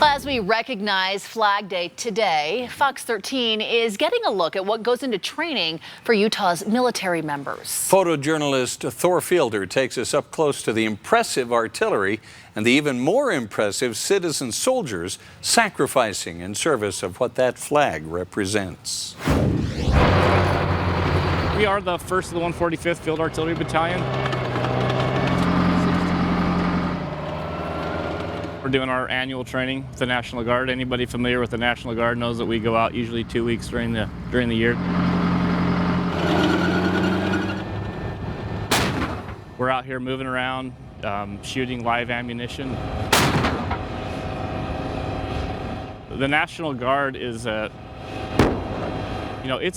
Well, as we recognize Flag Day today, Fox 13 is getting a look at what goes into training for Utah's military members. Photojournalist Thor Fielder takes us up close to the impressive artillery and the even more impressive citizen soldiers sacrificing in service of what that flag represents. We are the 1st of the 145th Field Artillery Battalion. We're doing our annual training with the National Guard. Anybody familiar with the National Guard knows that we go out usually 2 weeks during the year. We're out here moving around, shooting live ammunition. The National Guard is it's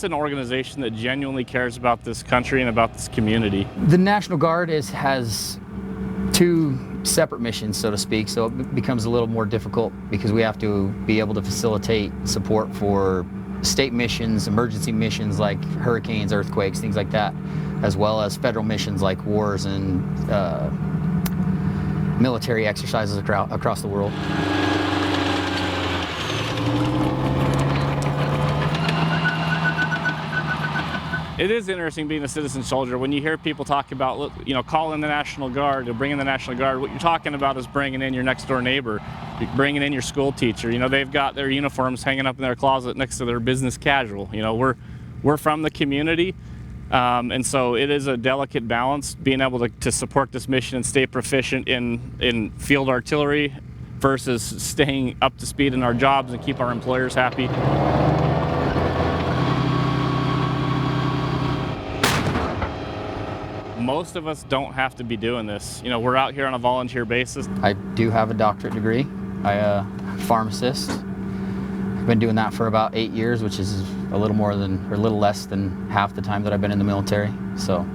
an organization that genuinely cares about this country and about this community. The National Guard has two separate missions, so to speak, so it becomes a little more difficult because we have to be able to facilitate support for state missions, emergency missions like hurricanes, earthquakes, things like that, as well as federal missions like wars and military exercises across the world. It is interesting being a citizen soldier. When you hear people talk about, call in the National Guard or bring in the National Guard, what you're talking about is bringing in your next door neighbor, bringing in your school teacher. They've got their uniforms hanging up in their closet next to their business casual. We're from the community, and so it is a delicate balance being able to support this mission and stay proficient in field artillery versus staying up to speed in our jobs and keep our employers happy. Most of us don't have to be doing this. We're out here on a volunteer basis. I do have a doctorate degree. I'm a pharmacist. I've been doing that for about 8 years, which is a little less than half the time that I've been in the military. So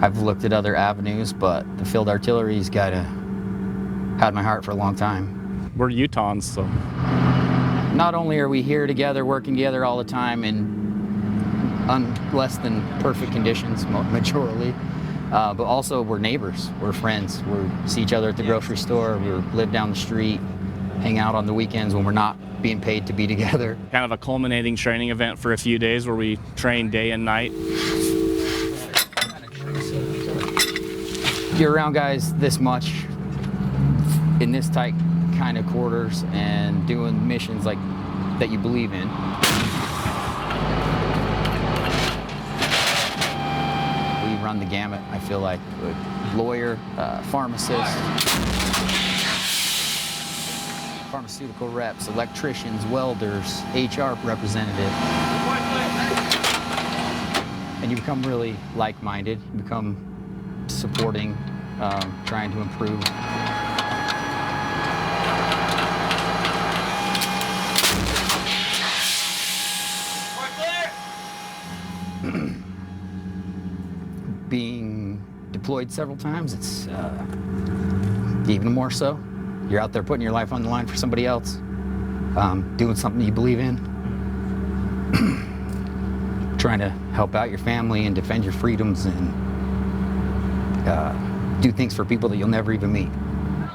I've looked at other avenues, but the field artillery's had my heart for a long time. We're Utahns, so. Not only are we here together, working together all the time in less than perfect conditions, majorly, but also we're neighbors, we're friends. We see each other at the grocery store, we live down the street, hang out on the weekends when we're not being paid to be together. Kind of a culminating training event for a few days where we train day and night. You're around guys this much in this tight kind of quarters and doing missions like that you believe in. Run the gamut, I feel like, with lawyer, pharmacist, pharmaceutical reps, electricians, welders, HR representative. And you become really like-minded, you become supporting, trying to improve. Being deployed several times, it's even more so. You're out there putting your life on the line for somebody else, doing something you believe in, trying to help out your family and defend your freedoms and do things for people that you'll never even meet.